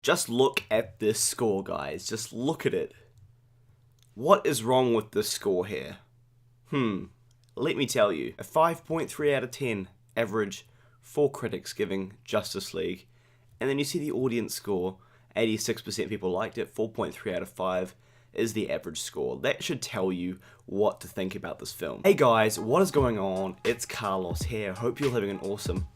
Just look at this score, guys. Just look at it. What is wrong with this score here? Let me tell you. A 5.3 out of 10 average for critics giving Justice League. And then you see the audience score. 86% people liked it. 4.3 out of 5 is the average score. That should tell you what to think about this film. Hey guys, what is going on? It's Carlos here. Hope you're having an awesome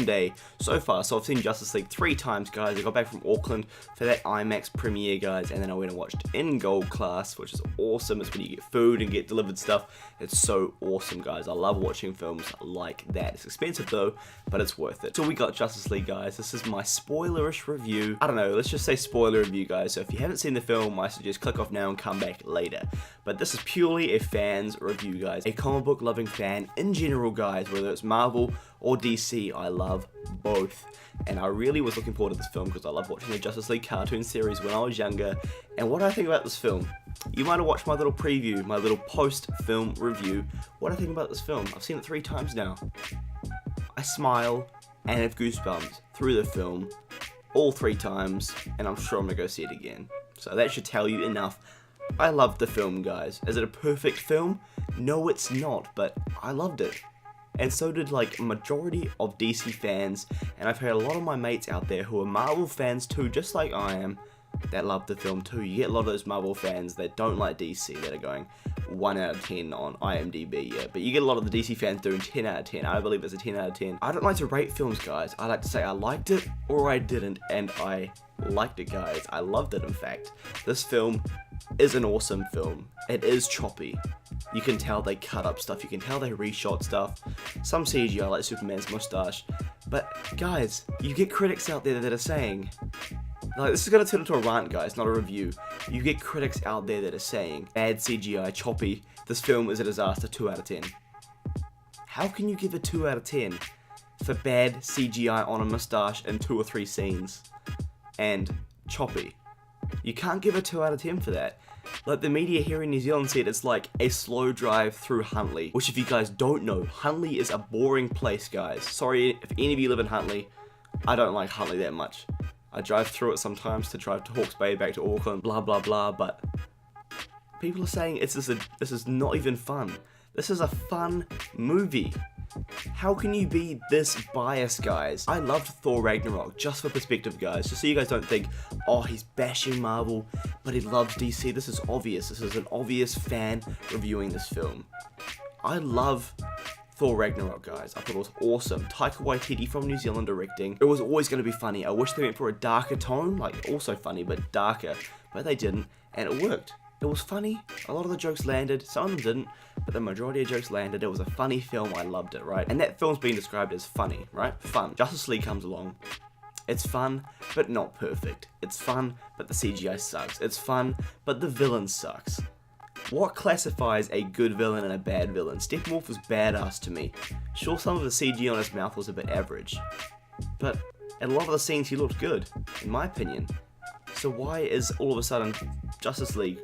day so far. So I've seen Justice League 3 times, guys. I got back from Auckland for that IMAX premiere, guys, and then I went and watched in Gold Class, which is awesome. It's when you get food and get delivered stuff. It's so awesome, guys. I love watching films like that. It's expensive though, but it's worth it. So we got Justice League, guys. This is my spoilerish review. I don't know, let's just say spoiler review, guys. So if you haven't seen the film, I suggest click off now and come back later. But this is purely a fan's review, guys. A comic book loving fan in general, guys, whether it's Marvel or DC, I love both. And I really was looking forward to this film because I love watching the Justice League cartoon series when I was younger. And what do I think about this film? You might have watched my little preview, my little post-film review. What do I think about this film? I've seen it 3 times now. I smile and have goosebumps through the film all 3 times, and I'm sure I'm gonna go see it again. So that should tell you enough. I loved the film, guys. Is it a perfect film? No, it's not, but I loved it. And so did like a majority of DC fans, and I've heard a lot of my mates out there who are Marvel fans too, just like I am, that love the film too. You get a lot of those Marvel fans that don't like DC that are going 1 out of 10 on IMDb, yeah, but you get a lot of the DC fans doing 10 out of 10. I believe it's a 10 out of 10. I don't like to rate films, guys. I like to say I liked it or I didn't, and I liked it, guys. I loved it, in fact. This film is an awesome film. It is choppy. You can tell they cut up stuff, you can tell they reshot stuff, some CGI like Superman's mustache, but guys, you get critics out there that are saying, like, this is going to turn into a rant, guys, not a review. You get critics out there that are saying, bad CGI, choppy, this film is a disaster, 2 out of 10. How can you give a 2 out of 10 for bad CGI on a mustache in 2 or 3 scenes, and choppy? You can't give a 2 out of 10 for that. Like the media here in New Zealand said, it's like a slow drive through Huntly, which if you guys don't know, Huntly is a boring place, guys. Sorry if any of you live in Huntly, I don't like Huntly that much. I drive through it sometimes to drive to Hawke's Bay, back to Auckland, blah blah blah, but people are saying this is not even fun. This is a fun movie. How can you be this biased, guys? I loved Thor Ragnarok, just for perspective, guys. Just so you guys don't think, oh, he's bashing Marvel, but he loves DC. This is obvious. This is an obvious fan reviewing this film. I love Thor Ragnarok, guys. I thought it was awesome. Taika Waititi from New Zealand directing. It was always going to be funny. I wish they went for a darker tone, like also funny, but darker. But they didn't, and it worked. It was funny, a lot of the jokes landed, some of them didn't, but the majority of jokes landed. It was a funny film, I loved it, right? And that film's being described as funny, right? Fun. Justice League comes along. It's fun, but not perfect. It's fun, but the CGI sucks. It's fun, but the villain sucks. What classifies a good villain and a bad villain? Steppenwolf was badass to me. Sure, some of the CG on his mouth was a bit average, but in a lot of the scenes he looked good, in my opinion. So why is all of a sudden Justice League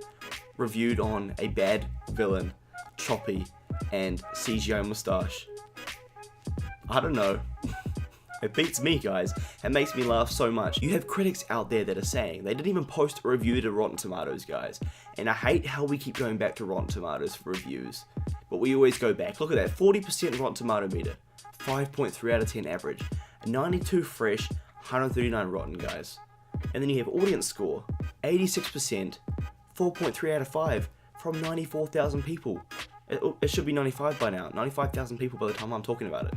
reviewed on a bad villain, choppy, and CGI mustache? I don't know. It beats me, guys. It makes me laugh so much. You have critics out there that are saying, they didn't even post a review to Rotten Tomatoes, guys. And I hate how we keep going back to Rotten Tomatoes for reviews. But we always go back. Look at that, 40% Rotten Tomato meter. 5.3 out of 10 average. 92 fresh, 139 rotten, guys. And then you have audience score, 86%, 4.3 out of 5 from 94,000 people. It should be 95 by now, 95,000 people by the time I'm talking about it.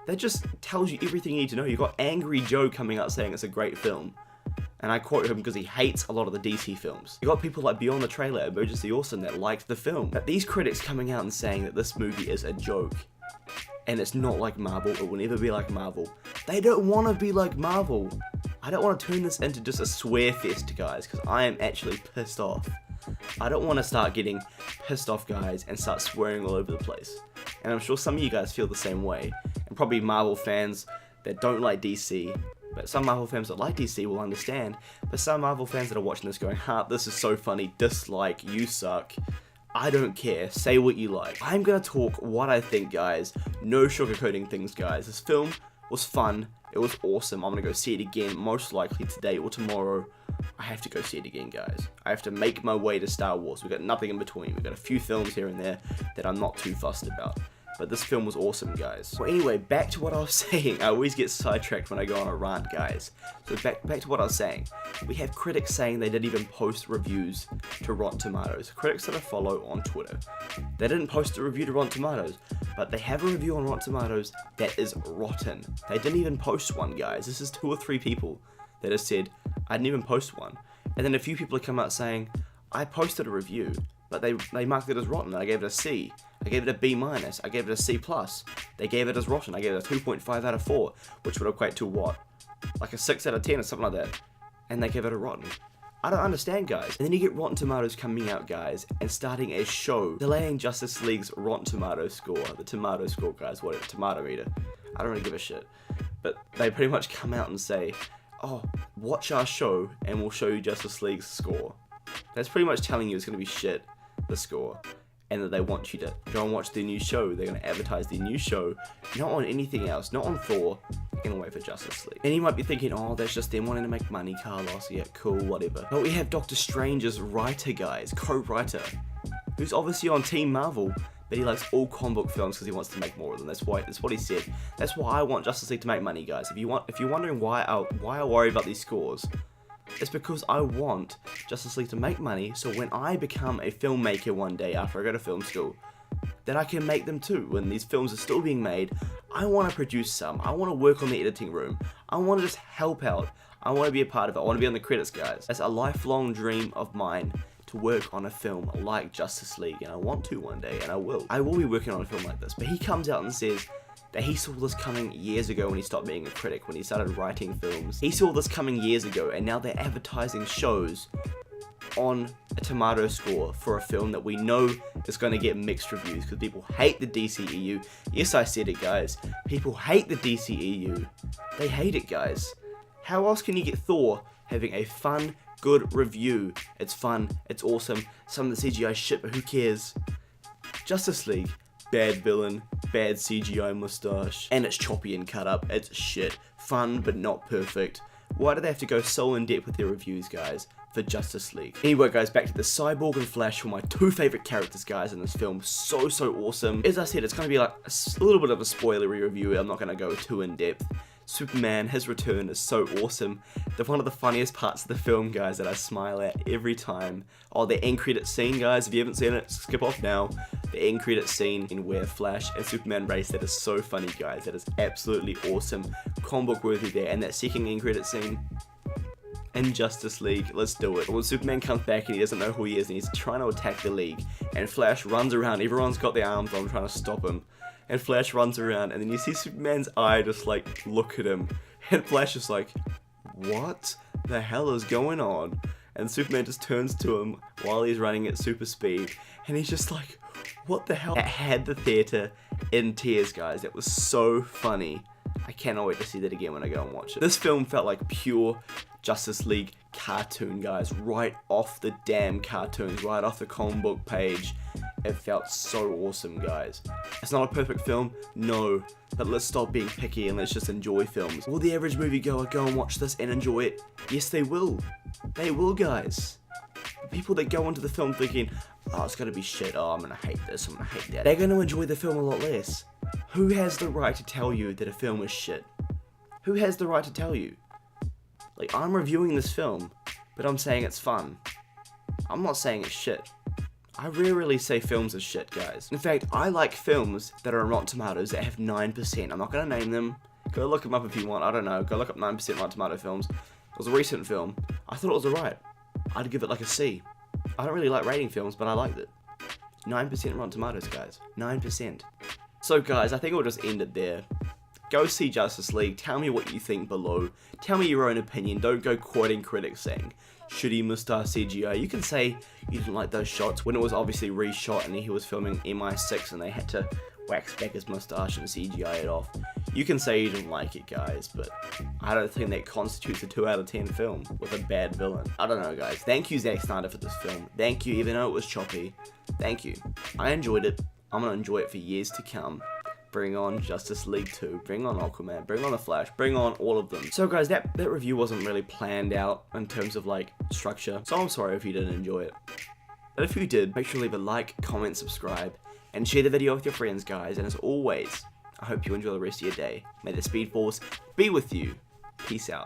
That just tells you everything you need to know. You got Angry Joe coming out saying it's a great film. And I quote him because he hates a lot of the DC films. You got people like Beyond the Trailer, Emergency Awesome that liked the film. But these critics coming out and saying that this movie is a joke. And it's not like Marvel, it will never be like Marvel. They don't want to be like Marvel. I don't want to turn this into just a swear fest, guys, because I am actually pissed off. I don't want to start getting pissed off, guys, and start swearing all over the place. And I'm sure some of you guys feel the same way. And probably Marvel fans that don't like DC, but some Marvel fans that like DC will understand. But some Marvel fans that are watching this going, this is so funny, dislike, you suck. I don't care, say what you like. I'm gonna talk what I think, guys. No sugarcoating things, guys. This film was fun. It was awesome. I'm gonna go see it again, most likely today or tomorrow. I have to go see it again, guys. I have to make my way to Star Wars. We've got nothing in between. We've got a few films here and there that I'm not too fussed about. But this film was awesome, guys. Well, anyway, back to what I was saying. I always get sidetracked when I go on a rant, guys. So back to what I was saying. We have critics saying they didn't even post reviews to Rotten Tomatoes. Critics that I follow on Twitter. They didn't post a review to Rotten Tomatoes, but they have a review on Rotten Tomatoes that is rotten. They didn't even post one, guys. This is 2 or 3 people that have said, I didn't even post one. And then a few people have come out saying, I posted a review, but they marked it as rotten. I gave it a C. I gave it a B-. I gave it a C+. They gave it as rotten. I gave it a 2.5 out of 4, which would equate to what? Like a 6 out of 10 or something like that. And they gave it a rotten. I don't understand, guys. And then you get Rotten Tomatoes coming out, guys, and starting a show delaying Justice League's Rotten Tomatoes score. The tomato score, guys, whatever, tomato meter. I don't really give a shit. But they pretty much come out and say, oh, watch our show and we'll show you Justice League's score. That's pretty much telling you it's going to be shit, the score. And that they want you to go and watch their new show. They're going to advertise their new show, not on anything else, not on Thor. They're going to wait for Justice League. And you might be thinking, oh, that's just them wanting to make money, Carlos. Yeah, cool, whatever. But we have Doctor Strange's writer, guys, co-writer, who's obviously on Team Marvel, but he likes all comic book films because he wants to make more of them. That's what he said. That's why I want Justice League to make money, guys. If you're wondering why I worry about these scores, it's because I want Justice League to make money, so when I become a filmmaker one day after I go to film school, then I can make them too. When these films are still being made, I want to produce some. I want to work on the editing room. I want to just help out. I want to be a part of it. I want to be on the credits, guys. That's a lifelong dream of mine, to work on a film like Justice League, and I want to one day, and I will. I will be working on a film like this, but he comes out and says that he saw this coming years ago when he stopped being a critic, when he started writing films. He saw this coming years ago, and now they're advertising shows on a tomato score for a film that we know is going to get mixed reviews because people hate the DCEU. Yes, I said it, guys. People hate the DCEU. They hate it, guys. How else can you get Thor having a fun, good review? It's fun, it's awesome, some of the CGI shit, but who cares? Justice League, bad villain, bad CGI mustache, and it's choppy and cut up, it's shit. Fun, but not perfect. Why do they have to go so in depth with their reviews, guys, for Justice League? Anyway, guys, back to the Cyborg and Flash were my 2 favorite characters, guys, in this film. So awesome. As I said, it's going to be like a little bit of a spoilery review. I'm not going to go too in depth. Superman, his return is so awesome. They're one of the funniest parts of the film, guys, that I smile at every time. Oh, the end credit scene, guys, if you haven't seen it, skip off now. The end credit scene in where Flash and Superman race, that is so funny, guys. That is absolutely awesome. Comic book worthy there. And that second end credit scene in Justice League, let's do it. When Superman comes back and he doesn't know who he is and he's trying to attack the League, and Flash runs around, everyone's got their arms on trying to stop him. And Flash runs around, and then you see Superman's eye just like look at him, and Flash is like, what the hell is going on? And Superman just turns to him while he's running at super speed, and he's just like, what the hell? That had the theater in tears, guys. It was so funny. I cannot wait to see that again when I go and watch it. This film felt like pure Justice League cartoon, guys, right off the damn cartoons, right off the comic book page. It felt so awesome, guys. It's not a perfect film, no, but let's stop being picky and let's just enjoy films. Will the average moviegoer go and watch this and enjoy it? Yes, they will. They will, guys. The people that go into the film thinking, oh, it's gonna be shit, oh, I'm gonna hate this, I'm gonna hate that, they're gonna enjoy the film a lot less. Who has the right to tell you that a film is shit? Who has the right to tell you? Like, I'm reviewing this film, but I'm saying it's fun. I'm not saying it's shit. I rarely say films are shit, guys. In fact, I like films that are on Rotten Tomatoes that have 9%. I'm not gonna name them. Go look them up if you want. I don't know. Go look up 9% Rotten Tomato films. It was a recent film. I thought it was alright. I'd give it like a C. I don't really like rating films, but I liked it. 9% Rotten Tomatoes, guys. 9%. So, guys, I think we'll just end it there. Go see Justice League. Tell me what you think below. Tell me your own opinion. Don't go quoting critics saying shitty mustache CGI. You can say you didn't like those shots when it was obviously reshot and he was filming MI6 and they had to wax back his mustache and CGI it off. You can say you didn't like it, guys, but I don't think that constitutes a 2 out of 10 film with a bad villain. I don't know, guys. Thank you, Zack Snyder, for this film. Thank you, even though it was choppy. Thank you. I enjoyed it. I'm gonna enjoy it for years to come. Bring on Justice League 2, bring on Aquaman, bring on the Flash, bring on all of them. So guys, that review wasn't really planned out in terms of like structure, so I'm sorry if you didn't enjoy it. But if you did, make sure to leave a like, comment, subscribe, and share the video with your friends, guys. And as always, I hope you enjoy the rest of your day. May the Speed Force be with you. Peace out.